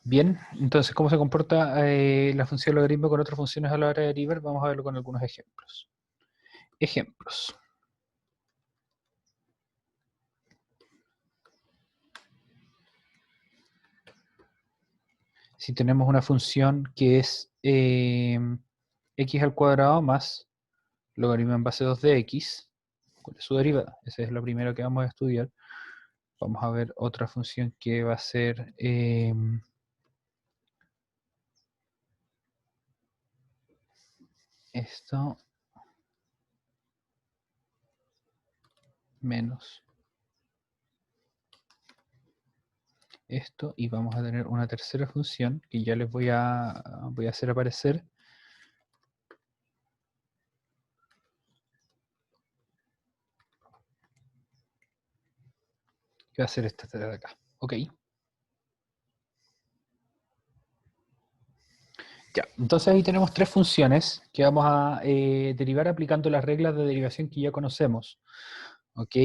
Bien, entonces, ¿cómo se comporta la función logaritmo con otras funciones a la hora de derivar? Vamos a verlo con algunos ejemplos. Ejemplos. Si tenemos una función que es x al cuadrado más logaritmo en base 2 de x, ¿cuál es su derivada? Esa es la primera que vamos a estudiar. Vamos a ver otra función que va a ser esto menos esto, y vamos a tener una tercera función que ya les voy a hacer aparecer, que va a ser esta de acá. Ok. Ya, entonces ahí tenemos tres funciones que vamos a derivar aplicando las reglas de derivación que ya conocemos. ¿Ok?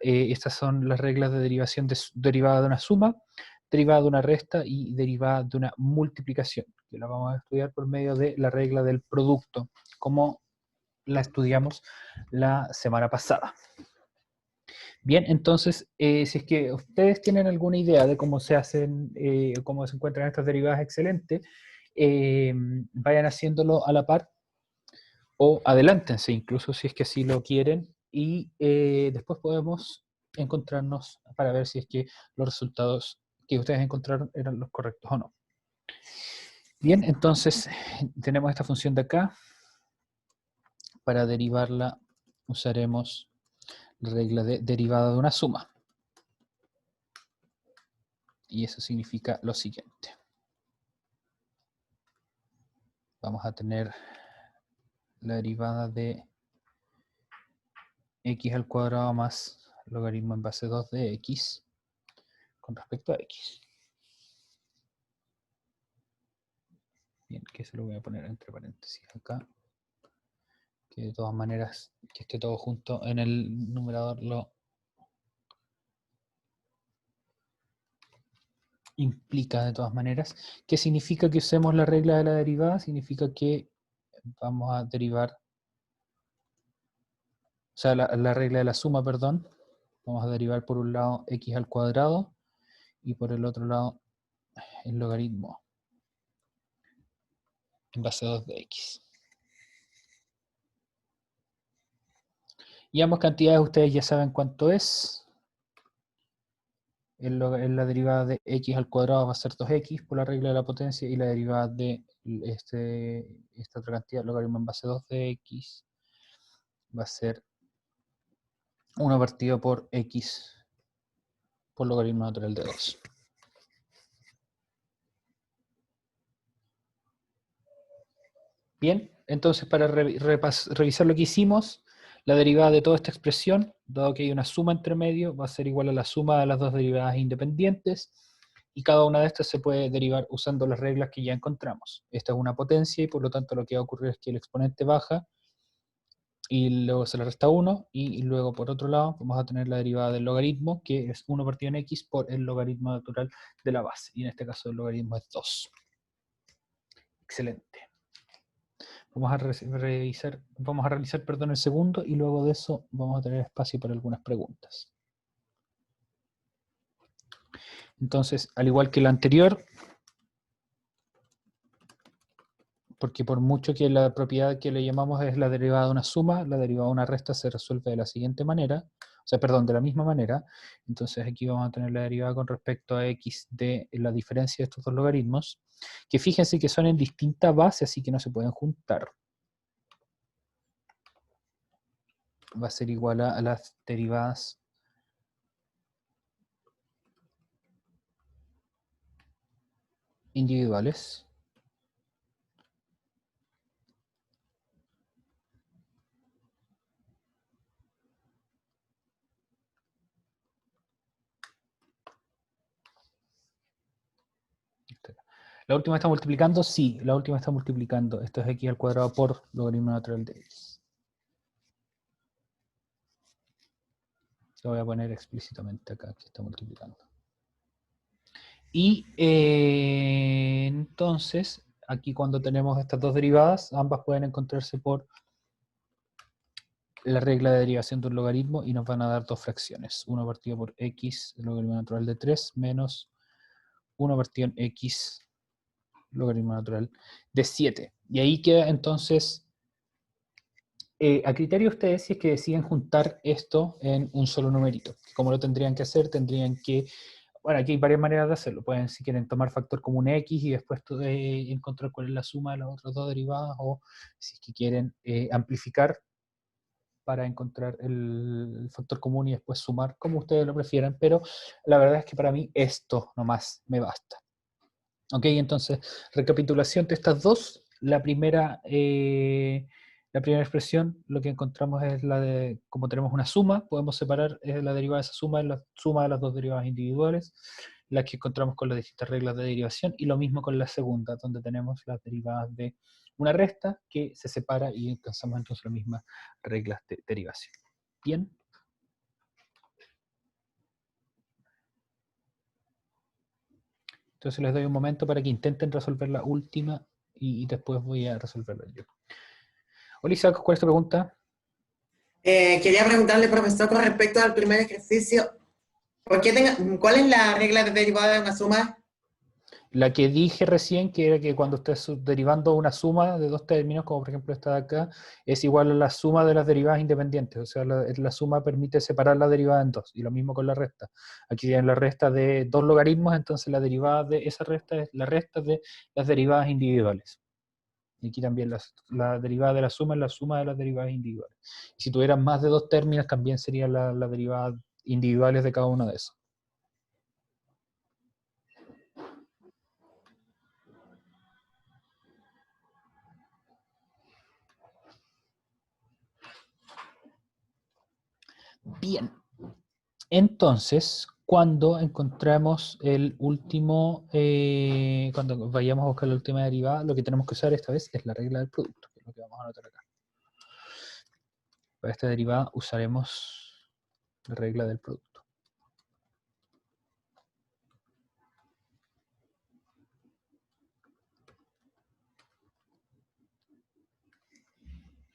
Estas son las reglas de derivación derivada de una suma, derivada de una resta y derivada de una multiplicación, que la vamos a estudiar por medio de la regla del producto, como la estudiamos la semana pasada. Bien, entonces, si es que ustedes tienen alguna idea de cómo se hacen, cómo se encuentran estas derivadas excelentes, vayan haciéndolo a la par o adelántense incluso si es que así lo quieren y después podemos encontrarnos para ver si es que los resultados que ustedes encontraron eran los correctos o no. Bien, entonces tenemos esta función de acá. Para derivarla usaremos la regla de derivada de una suma. Y eso significa lo siguiente. Vamos a tener la derivada de x al cuadrado más logaritmo en base 2 de x con respecto a x. Bien, que se lo voy a poner entre paréntesis acá. Que de todas maneras, que esté todo junto en el numerador lo implica de todas maneras. ¿Qué significa que usemos la regla de la derivada? Significa que vamos a derivar, o sea, la regla de la suma, perdón. Vamos a derivar por un lado x al cuadrado y por el otro lado el logaritmo en base 2 de x. Y ambas cantidades ustedes ya saben cuánto es. La derivada de x al cuadrado va a ser 2x por la regla de la potencia y la derivada de esta otra cantidad, logaritmo en base 2 de x, va a ser 1 partido por x por logaritmo natural de 2. Bien, entonces para revisar lo que hicimos, la derivada de toda esta expresión, dado que hay una suma entre medio, va a ser igual a la suma de las dos derivadas independientes, y cada una de estas se puede derivar usando las reglas que ya encontramos. Esta es una potencia y por lo tanto lo que va a ocurrir es que el exponente baja y luego se le resta 1, y luego por otro lado vamos a tener la derivada del logaritmo, que es 1 partido en x por el logaritmo natural de la base, y en este caso el logaritmo es 2. Excelente. Vamos a realizar, perdón, el segundo, y luego de eso vamos a tener espacio para algunas preguntas. Entonces, al igual que la anterior, porque por mucho que la propiedad que le llamamos es la derivada de una suma, la derivada de una resta se resuelve de la siguiente manera, o sea, perdón, de la misma manera. Entonces aquí vamos a tener la derivada con respecto a x de la diferencia de estos dos logaritmos, que fíjense que son en distinta base, así que no se pueden juntar. Va a ser igual a las derivadas individuales. ¿La última está multiplicando? Sí, la última está multiplicando. Esto es x al cuadrado por logaritmo natural de x. Lo voy a poner explícitamente acá, que está multiplicando. Y entonces, aquí cuando tenemos estas dos derivadas, ambas pueden encontrarse por la regla de derivación de un logaritmo y nos van a dar dos fracciones. 1 partido por x, el logaritmo natural de 3, menos 1 partido en x, logaritmo natural de 7. Y ahí queda entonces, a criterio de ustedes, si es que deciden juntar esto en un solo numerito. ¿Cómo lo tendrían que hacer? Tendrían que, bueno, aquí hay varias maneras de hacerlo. Pueden, si quieren, tomar factor común x y después encontrar cuál es la suma de las otras dos derivadas, o si es que quieren amplificar para encontrar el factor común y después sumar, como ustedes lo prefieran, pero la verdad es que para mí esto nomás me basta. Ok, entonces, recapitulación de estas dos. La primera expresión, lo que encontramos es la de, como tenemos una suma, podemos separar la derivada de esa suma en la suma de las dos derivadas individuales, las que encontramos con las distintas reglas de derivación, y lo mismo con la segunda, donde tenemos las derivadas de una resta que se separa y alcanzamos entonces las mismas reglas de derivación. Bien. Entonces les doy un momento para que intenten resolver la última y después voy a resolverla yo. Hola Isaac, ¿cuál es tu pregunta? Quería preguntarle, profesor, con respecto al primer ejercicio, ¿cuál es la regla de derivada de una suma? La que dije recién, que era que cuando estés derivando una suma de dos términos, como por ejemplo esta de acá, es igual a la suma de las derivadas independientes. O sea, la suma permite separar la derivada en dos. Y lo mismo con la resta. Aquí tienen la resta de dos logaritmos, entonces la derivada de esa resta es la resta de las derivadas individuales. Y aquí también la derivada de la suma es la suma de las derivadas individuales. Y si tuvieran más de dos términos, también serían las derivadas individuales de cada uno de esos. Bien. Entonces, cuando encontramos el último, cuando vayamos a buscar la última derivada, lo que tenemos que usar esta vez es la regla del producto, que es lo que vamos a anotar acá. Para esta derivada usaremos la regla del producto.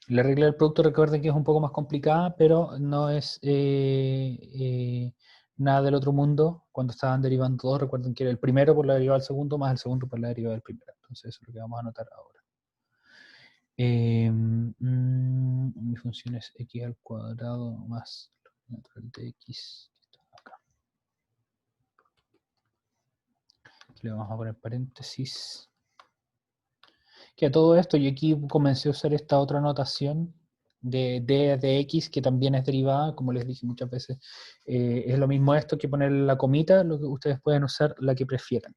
La regla del producto, recuerden que es un poco más complicada, pero no es nada del otro mundo. Cuando estaban derivando dos, recuerden que era el primero por la derivada del segundo, más el segundo por la derivada del primero. Entonces eso es lo que vamos a anotar ahora. Mi función es x al cuadrado más la natural de x. Acá. Aquí le vamos a poner paréntesis. Que a todo esto, yo aquí comencé a usar esta otra notación de d de x, que también es derivada, como les dije muchas veces. Es lo mismo esto que poner la comita, lo que ustedes pueden usar la que prefieran.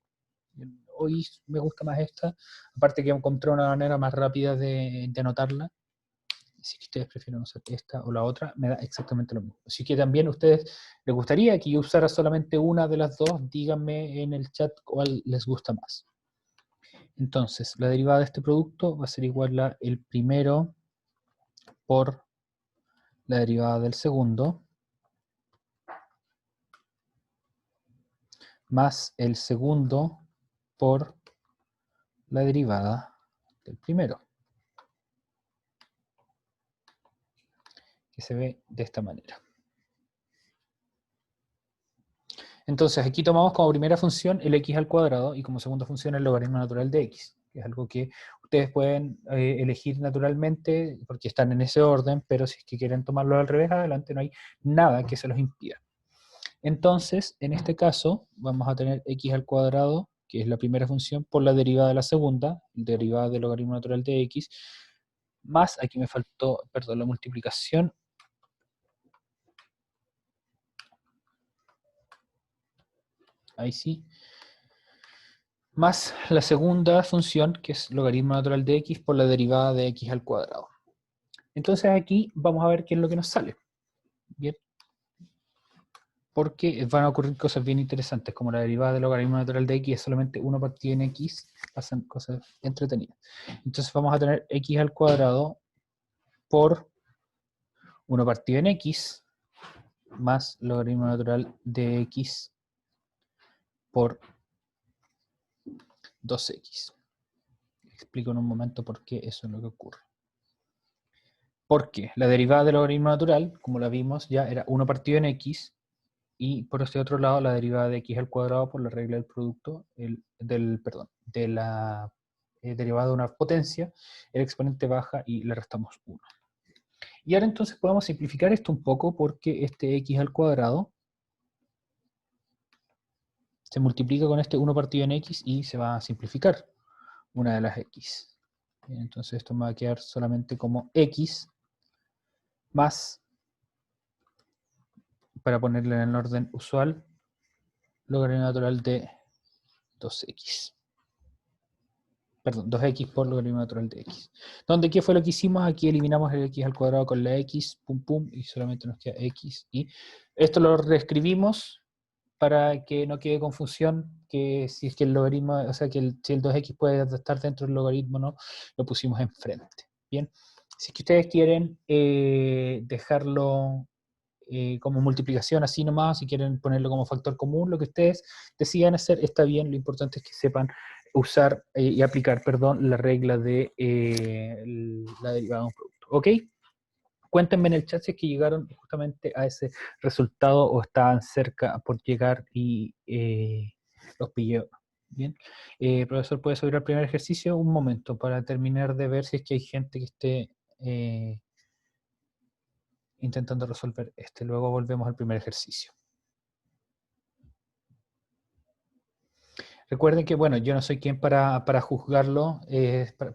Hoy me gusta más esta, aparte que encontré una manera más rápida de anotarla. Si ustedes prefieren usar esta o la otra, me da exactamente lo mismo. Así que también a ustedes les gustaría que yo usara solamente una de las dos, díganme en el chat cuál les gusta más. Entonces, la derivada de este producto va a ser igual a el primero por la derivada del segundo, más el segundo por la derivada del primero, que se ve de esta manera. Entonces, aquí tomamos como primera función el x al cuadrado y como segunda función el logaritmo natural de x, que es algo que ustedes pueden elegir naturalmente porque están en ese orden, pero si es que quieren tomarlo al revés, adelante, no hay nada que se los impida. Entonces, en este caso, vamos a tener x al cuadrado, que es la primera función, por la derivada de la segunda, derivada del logaritmo natural de x, más, aquí me faltó, perdón, la multiplicación, ahí sí, más la segunda función, que es logaritmo natural de x por la derivada de x al cuadrado. Entonces aquí vamos a ver qué es lo que nos sale. Bien. Porque van a ocurrir cosas bien interesantes, como la derivada del logaritmo natural de x es solamente 1 partido en x, pasan cosas entretenidas. Entonces vamos a tener x al cuadrado por 1 partido en x más logaritmo natural de x por 2x. Explico en un momento por qué eso es lo que ocurre. Porque la derivada del logaritmo natural, como la vimos ya, era 1 partido en x, y por este otro lado la derivada de x al cuadrado por la regla del producto, de la derivada de una potencia, el exponente baja y le restamos 1. Y ahora entonces podemos simplificar esto un poco porque este x al cuadrado se multiplica con este 1 partido en x y se va a simplificar una de las x. Bien, entonces esto me va a quedar solamente como x más, para ponerle en el orden usual, logaritmo natural de 2x. Perdón, 2x por logaritmo natural de x. Donde, ¿qué fue lo que hicimos? Aquí eliminamos el x al cuadrado con la x, pum pum, y solamente nos queda x. Y esto lo reescribimos para que no quede confusión, que si es que el logaritmo, o sea, que si el 2x puede estar dentro del logaritmo, no, lo pusimos enfrente. Bien, si es que ustedes quieren dejarlo como multiplicación así nomás, si quieren ponerlo como factor común, lo que ustedes decidan hacer está bien, lo importante es que sepan usar y aplicar, perdón, la regla de la derivada de un producto. ¿Ok? Cuéntenme en el chat si es que llegaron justamente a ese resultado o estaban cerca por llegar y los pilló. Bien. Profesor, ¿puede subir al primer ejercicio? Un momento para terminar de ver si es que hay gente que esté intentando resolver este. Luego volvemos al primer ejercicio. Recuerden que, bueno, yo no soy quien para juzgarlo,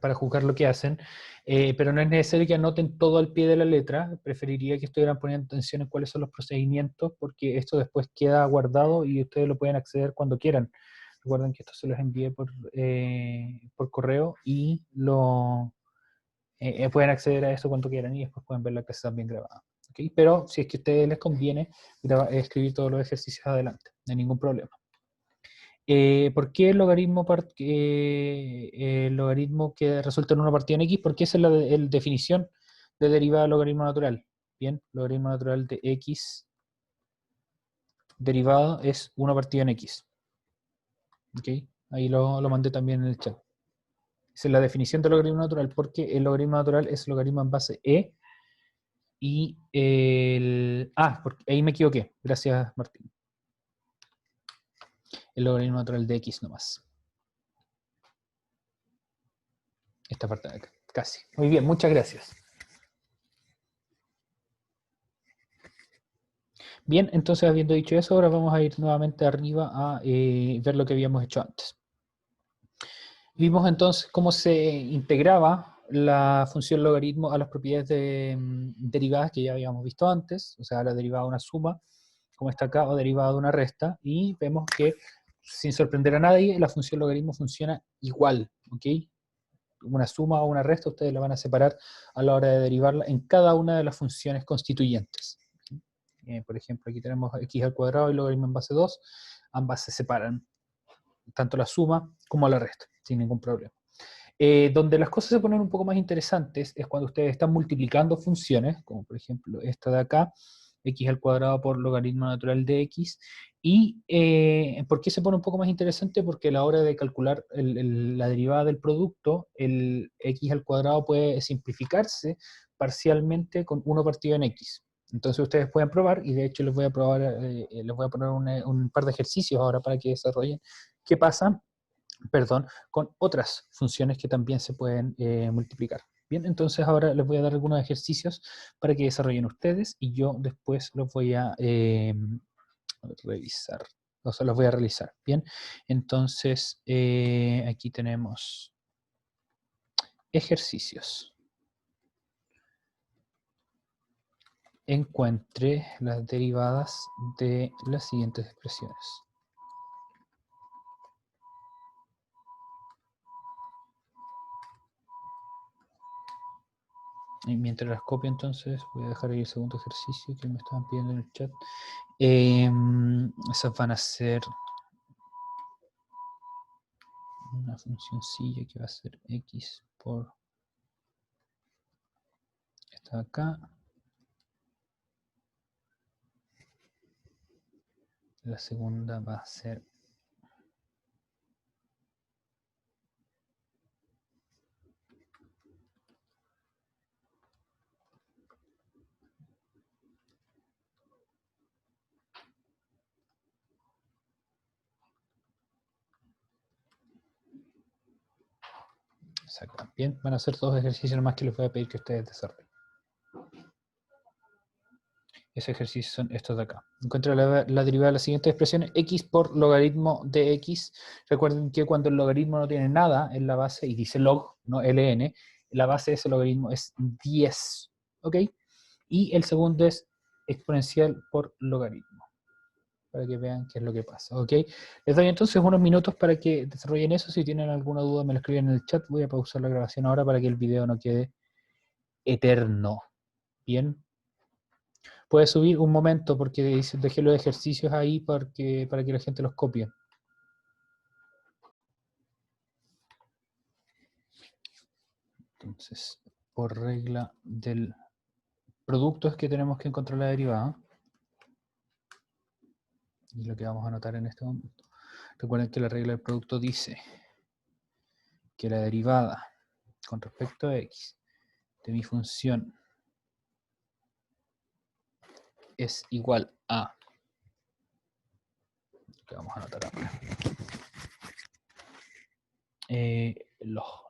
para juzgar lo que hacen, pero no es necesario que anoten todo al pie de la letra. Preferiría que estuvieran poniendo atención en cuáles son los procedimientos, porque esto después queda guardado y ustedes lo pueden acceder cuando quieran. Recuerden que esto se los envié por correo y pueden acceder a eso cuando quieran y después pueden ver la clase también grabada. ¿Okay? Pero si es que a ustedes les conviene escribir todos los ejercicios adelante, no hay ningún problema. ¿Por qué el logaritmo que resulta en una partida en x? Porque esa es la definición de derivada del logaritmo natural. Bien, logaritmo natural de x derivado es 1 partida en x. ¿Ok? Ahí lo mandé también en el chat. Esa es la definición del logaritmo natural, porque el logaritmo natural es logaritmo en base e y el... Ah, porque ahí me equivoqué. Gracias, Martín. El logaritmo natural de x nomás. Esta parte de acá, casi. Muy bien, muchas gracias. Bien, entonces habiendo dicho eso, ahora vamos a ir nuevamente arriba a ver lo que habíamos hecho antes. Vimos entonces cómo se integraba la función logaritmo a las propiedades derivadas que ya habíamos visto antes, o sea, la derivada de una suma, como está acá, o derivada de una resta, y vemos que, sin sorprender a nadie, la función logaritmo funciona igual, ¿ok? Una suma o una resta, ustedes la van a separar a la hora de derivarla en cada una de las funciones constituyentes. Por ejemplo, aquí tenemos x al cuadrado y logaritmo en base 2, ambas se separan, tanto la suma como la resta, sin ningún problema. Donde las cosas se ponen un poco más interesantes es cuando ustedes están multiplicando funciones, como por ejemplo esta de acá, x al cuadrado por logaritmo natural de x, y ¿por qué se pone un poco más interesante? Porque a la hora de calcular la derivada del producto, el x al cuadrado puede simplificarse parcialmente con 1 partido en x. Entonces ustedes pueden probar, y de hecho les voy a probar, les voy a poner un par de ejercicios ahora para que desarrollen qué pasa, perdón, con otras funciones que también se pueden multiplicar. Bien, entonces ahora les voy a dar algunos ejercicios para que desarrollen ustedes y yo después los voy a revisar, o sea, los voy a realizar. Bien, entonces aquí tenemos ejercicios. Encuentre las derivadas de las siguientes expresiones. Y mientras las copio, entonces voy a dejar ahí el segundo ejercicio que me estaban pidiendo en el chat. Esas van a ser una funcioncilla que va a ser x por esta de acá. La segunda va a ser Exacto. Bien, van a ser todos ejercicios más que les voy a pedir que ustedes desarrollen. Esos ejercicios son estos de acá. Encuentra la derivada de las siguientes expresiones: x por logaritmo de x. Recuerden que cuando el logaritmo no tiene nada en la base y dice log, no ln, la base de ese logaritmo es 10. ¿Ok? Y el segundo es exponencial por logaritmo, para que vean qué es lo que pasa. ¿Ok? Les doy entonces unos minutos para que desarrollen eso. Si tienen alguna duda me lo escriben en el chat. Voy a pausar la grabación ahora para que el video no quede eterno. Bien. Puede subir un momento porque dejé los ejercicios ahí para que la gente los copie. Entonces, por regla del producto es que tenemos que encontrar la derivada. Y lo que vamos a anotar en este momento. Recuerden que la regla del producto dice que la derivada con respecto a x de mi función es igual a, que vamos a anotar ahora,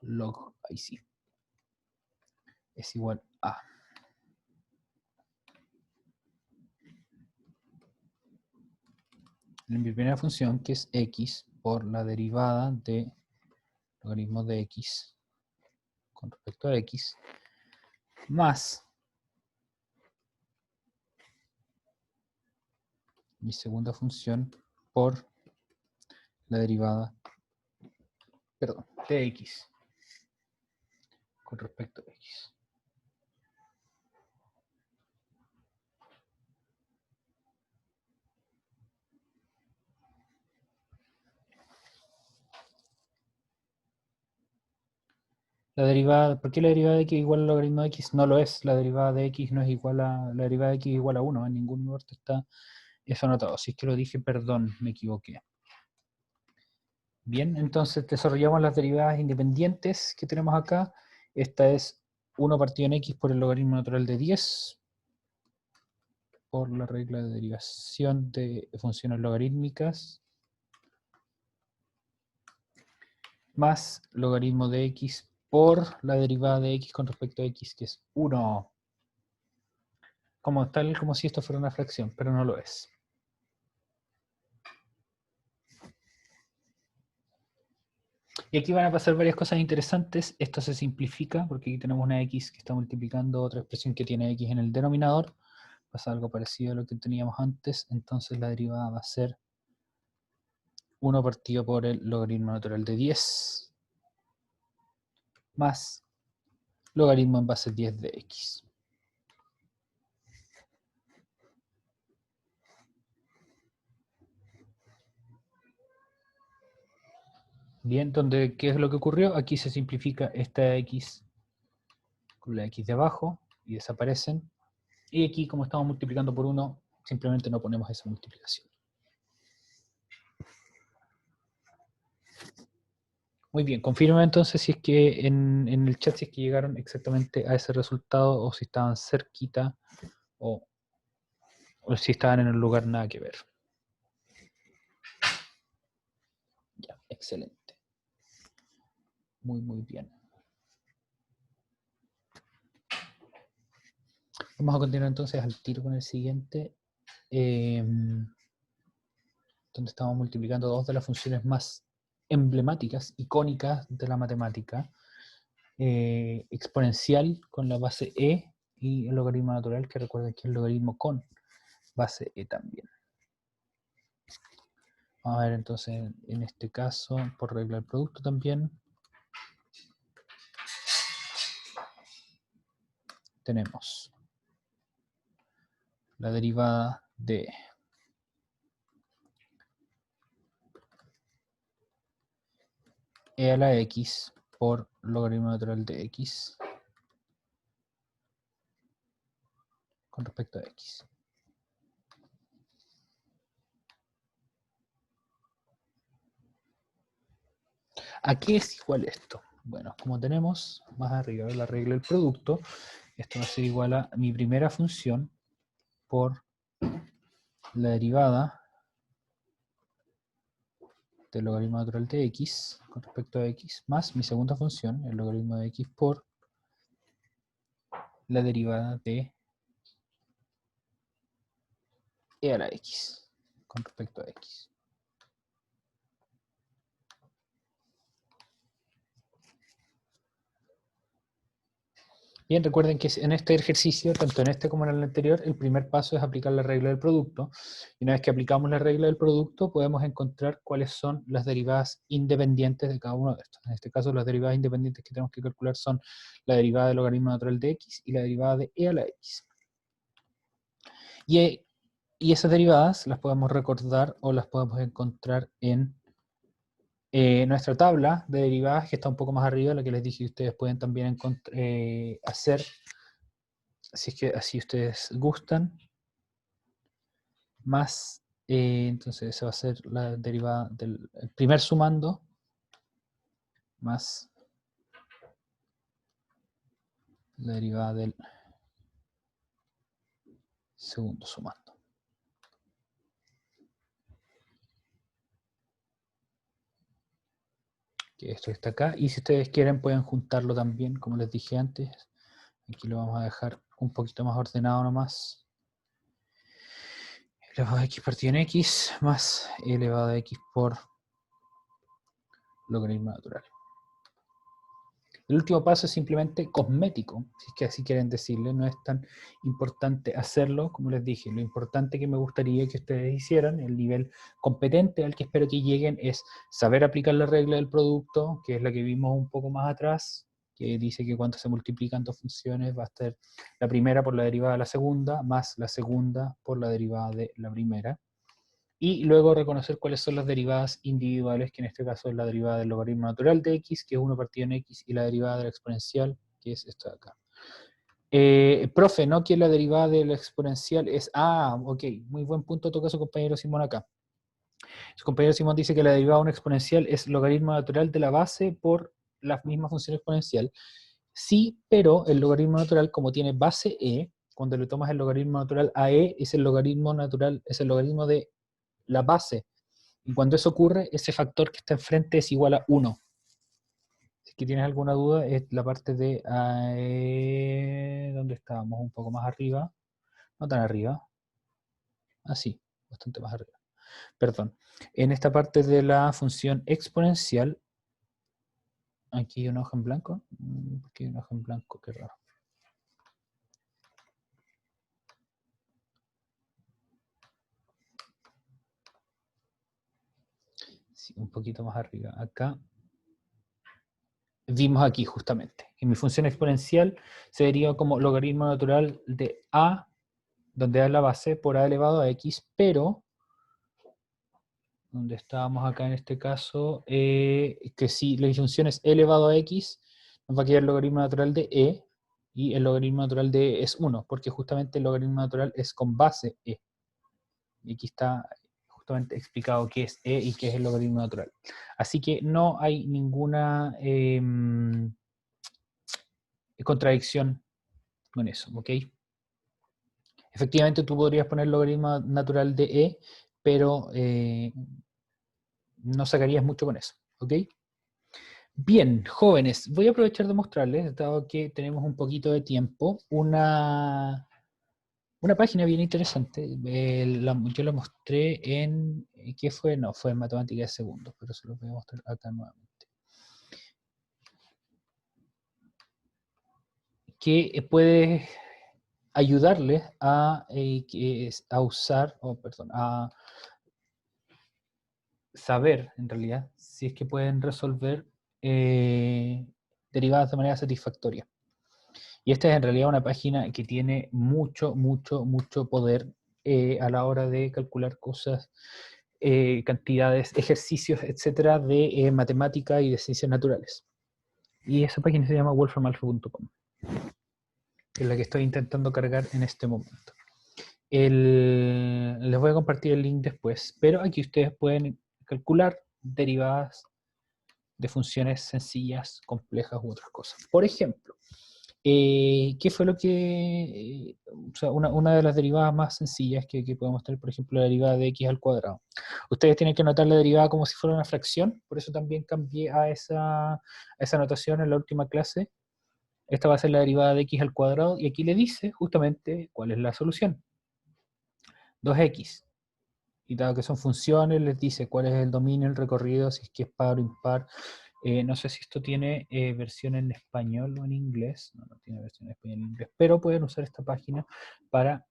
log, ahí sí, es igual a mi primera función, que es x, por la derivada de logaritmo de x con respecto a x, más mi segunda función por la derivada, perdón, de x con respecto a x. La derivada, ¿por qué la derivada de x igual al logaritmo de x? No lo es, la derivada de x no es igual a, la derivada de x igual a 1, en ningún lugar está eso anotado. Si es que lo dije, perdón, me equivoqué. Bien, entonces desarrollamos las derivadas independientes que tenemos acá. Esta es 1 partido en x por el logaritmo natural de 10, por la regla de derivación de funciones logarítmicas, más logaritmo de x por la derivada de x con respecto a x, que es 1. Como tal, como si esto fuera una fracción, pero no lo es. Y aquí van a pasar varias cosas interesantes. Esto se simplifica porque aquí tenemos una x que está multiplicando otra expresión que tiene x en el denominador. Pasa algo parecido a lo que teníamos antes. Entonces la derivada va a ser 1 partido por el logaritmo natural de 10 más logaritmo en base 10 de x. Bien, donde, ¿qué es lo que ocurrió? Aquí se simplifica esta x con la x de abajo y desaparecen. Y aquí, como estamos multiplicando por 1, simplemente no ponemos esa multiplicación. Muy bien, confirma entonces si es que en el chat si es que llegaron exactamente a ese resultado o si estaban cerquita o si estaban en un lugar nada que ver. Ya, excelente. Muy, muy bien. Vamos a continuar entonces al tiro con el siguiente, donde estamos multiplicando dos de las funciones más emblemáticas, icónicas de la matemática. Exponencial con la base e y el logaritmo natural, que recuerden que es el logaritmo con base e también. Vamos a ver entonces en este caso por regla del producto también. Tenemos la derivada de e a la x por logaritmo natural de x con respecto a x. ¿A qué es igual esto? Bueno, como tenemos más arriba la regla del producto, esto va a ser igual a mi primera función por la derivada del logaritmo natural de x con respecto a x, más mi segunda función, el logaritmo de x por la derivada de e a la x con respecto a x. Bien, recuerden que en este ejercicio, tanto en este como en el anterior, el primer paso es aplicar la regla del producto. Y una vez que aplicamos la regla del producto, podemos encontrar cuáles son las derivadas independientes de cada uno de estos. En este caso, las derivadas independientes que tenemos que calcular son la derivada del logaritmo natural de x y la derivada de e a la x. Y esas derivadas las podemos recordar o las podemos encontrar en nuestra tabla de derivadas, que está un poco más arriba, la que les dije que ustedes pueden también hacer, si es que así ustedes gustan, más, entonces esa va a ser la derivada del primer sumando, más la derivada del segundo sumando. Que esto está acá, y si ustedes quieren pueden juntarlo también, como les dije antes. Aquí lo vamos a dejar un poquito más ordenado nomás. Elevado a x partido en x más elevado a x por logaritmo natural. El último paso es simplemente cosmético, si es que así quieren decirle. No es tan importante hacerlo, como les dije. Lo importante que me gustaría que ustedes hicieran, el nivel competente al que espero que lleguen, es saber aplicar la regla del producto, que es la que vimos un poco más atrás, que dice que cuando se multiplican dos funciones va a estar la primera por la derivada de la segunda, más la segunda por la derivada de la primera. Y luego reconocer cuáles son las derivadas individuales, que en este caso es la derivada del logaritmo natural de x, que es 1 partido en x, y la derivada de la exponencial, que es esta de acá. Profe, ¿no? Que la derivada de la exponencial es... Ah, ok, muy buen punto toca su compañero Simón acá. Su compañero Simón dice que la derivada de una exponencial es logaritmo natural de la base por la misma función exponencial. Sí, pero el logaritmo natural, como tiene base e, cuando le tomas el logaritmo natural a e, es el logaritmo natural, es el logaritmo de la base. Y cuando eso ocurre, ese factor que está enfrente es igual a 1. Si es que tienes alguna duda, es la parte de... ¿dónde estábamos? Un poco más arriba. No tan arriba. Así, bastante más arriba. Perdón. En esta parte de la función exponencial, aquí hay una hoja en blanco. ¿Por qué hay una hoja en blanco? Qué raro. Sí, un poquito más arriba. Acá vimos aquí justamente. En mi función exponencial se deriva como logaritmo natural de a, donde a es la base, por a elevado a x, pero, donde estábamos acá en este caso, que si la función es elevado a x, nos va a quedar el logaritmo natural de e, y el logaritmo natural de e es 1, porque justamente el logaritmo natural es con base e. Y aquí está justamente explicado qué es e y qué es el logaritmo natural. Así que no hay ninguna contradicción con eso, ¿ok? Efectivamente tú podrías poner logaritmo natural de e, pero no sacarías mucho con eso, ¿ok? Bien, jóvenes, voy a aprovechar de mostrarles, dado que tenemos un poquito de tiempo, una página bien interesante. Yo la mostré en... ¿Qué fue? No, fue en matemática de segundos, pero se los voy a mostrar acá nuevamente. Que puede ayudarles a usar, perdón, a saber, en realidad, si es que pueden resolver derivadas de manera satisfactoria. Y esta es en realidad una página que tiene mucho poder a la hora de calcular cosas, cantidades, ejercicios, etcétera, de matemática y de ciencias naturales. Y esa página se llama wolframalpha.com, que es la que estoy intentando cargar en este momento. Les voy a compartir el link después, pero aquí ustedes pueden calcular derivadas de funciones sencillas, complejas u otras cosas. Por ejemplo, ¿Qué fue lo que, o sea, una de las derivadas más sencillas que podemos tener, por ejemplo, la derivada de x al cuadrado? Ustedes tienen que anotar la derivada como si fuera una fracción, por eso también cambié a esa notación en la última clase. Esta va a ser la derivada de x al cuadrado, y aquí le dice justamente cuál es la solución. 2x. Y dado que son funciones, les dice cuál es el dominio, el recorrido, si es que es par o impar. No sé si esto tiene versión en español o en inglés. No, no tiene versión en español o en inglés. Pero pueden usar esta página para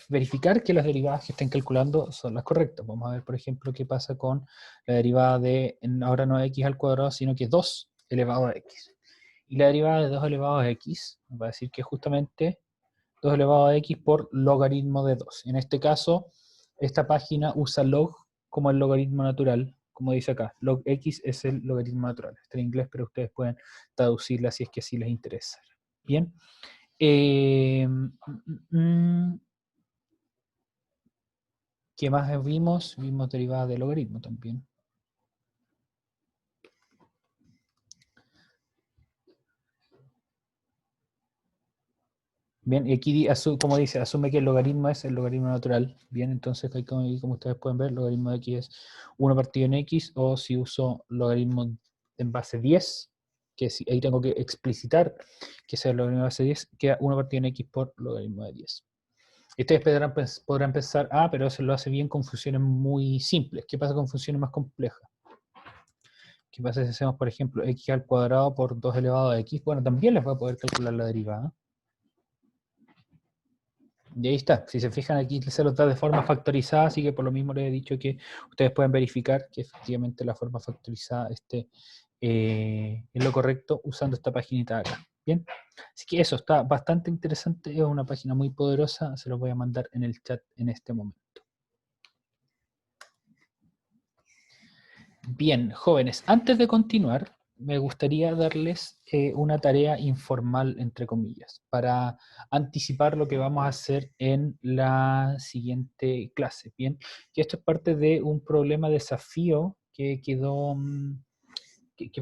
verificar que las derivadas que estén calculando son las correctas. Vamos a ver, por ejemplo, qué pasa con la derivada de, ahora no x al cuadrado, sino que 2 elevado a x. Y la derivada de 2 elevado a x nos va a decir que justamente 2 elevado a x por logaritmo de 2. En este caso, esta página usa log como el logaritmo natural, como dice acá. Log x es el logaritmo natural. Está en inglés, pero ustedes pueden traducirla si es que así les interesa. Bien. ¿Qué más vimos? Vimos derivada de logaritmo también. Bien, y aquí, como dice, asume que el logaritmo es el logaritmo natural. Bien, entonces, como ustedes pueden ver, el logaritmo de x es 1 partido en x, o si uso logaritmo en base 10, que si, ahí tengo que explicitar que sea el logaritmo de base 10, queda 1 partido en x por logaritmo de 10. Y ustedes podrán pensar, pero eso lo hace bien con funciones muy simples. ¿Qué pasa con funciones más complejas? ¿Qué pasa si hacemos, por ejemplo, x al cuadrado por 2 elevado a x? Bueno, también les voy a poder calcular la derivada. Y ahí está. Si se fijan, aquí se lo da de forma factorizada, así que por lo mismo les he dicho que ustedes pueden verificar que efectivamente la forma factorizada esté en lo correcto usando esta paginita de acá. Bien. Así que eso está bastante interesante. Es una página muy poderosa. Se los voy a mandar en el chat en este momento. Bien, jóvenes, antes de continuar, me gustaría darles una tarea informal, entre comillas, para anticipar lo que vamos a hacer en la siguiente clase. Bien, que esto es parte de un problema desafío que quedó,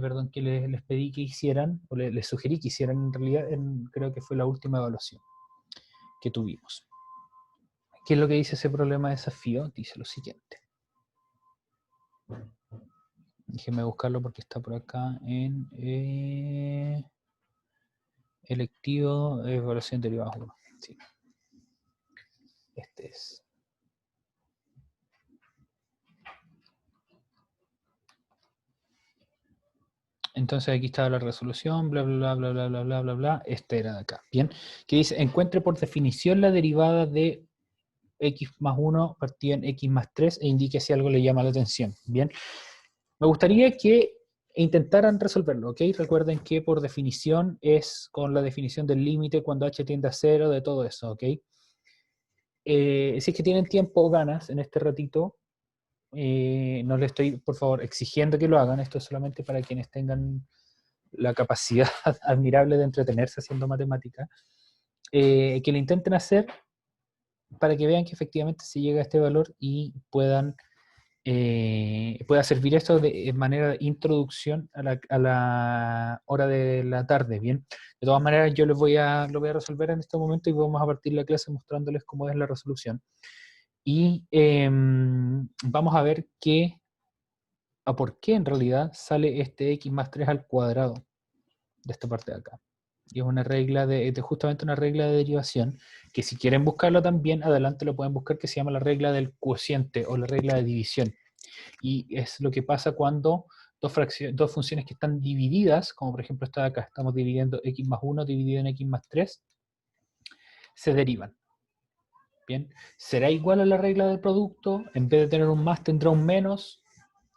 perdón, que les pedí que hicieran, o les sugerí que hicieran en realidad, creo que fue la última evaluación que tuvimos. ¿Qué es lo que dice ese problema de desafío? Dice lo siguiente. Déjenme buscarlo porque está por acá en electivo de evaluación derivada 1. Sí. Este es. Entonces aquí estaba la resolución, bla, bla, bla, bla, bla, bla, bla, bla. Este era de acá. Bien. Que dice, encuentre por definición la derivada de x más 1 partido en x más 3 e indique si algo le llama la atención. Bien. Me gustaría que intentaran resolverlo, ¿ok? Recuerden que por definición es con la definición del límite cuando h tiende a 0, de todo eso, ¿ok? Si es que tienen tiempo o ganas en este ratito, no les estoy, por favor, exigiendo que lo hagan. Esto es solamente para quienes tengan la capacidad admirable de entretenerse haciendo matemática, que lo intenten hacer para que vean que efectivamente se llega a este valor y pueda servir esto de manera de introducción a la hora de la tarde, ¿bien? De todas maneras, yo lo voy a resolver en este momento y vamos a partir la clase mostrándoles cómo es la resolución. Y vamos a ver por qué en realidad sale este x más 3 al cuadrado de esta parte de acá. Y es una regla justamente una regla de derivación, que si quieren buscarlo también, adelante lo pueden buscar, que se llama la regla del cociente o la regla de división. Y es lo que pasa cuando dos funciones que están divididas, como por ejemplo esta de acá, estamos dividiendo x más 1 dividido en x más 3, se derivan. Bien, será igual a la regla del producto, en vez de tener un más tendrá un menos.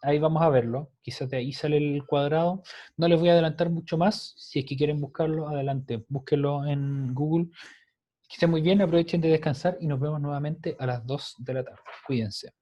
Ahí vamos a verlo, quizás de ahí sale el cuadrado. No les voy a adelantar mucho más, si es que quieren buscarlo, adelante, búsquenlo en Google. Que estén muy bien, aprovechen de descansar y nos vemos nuevamente a las 2 de la tarde. Cuídense.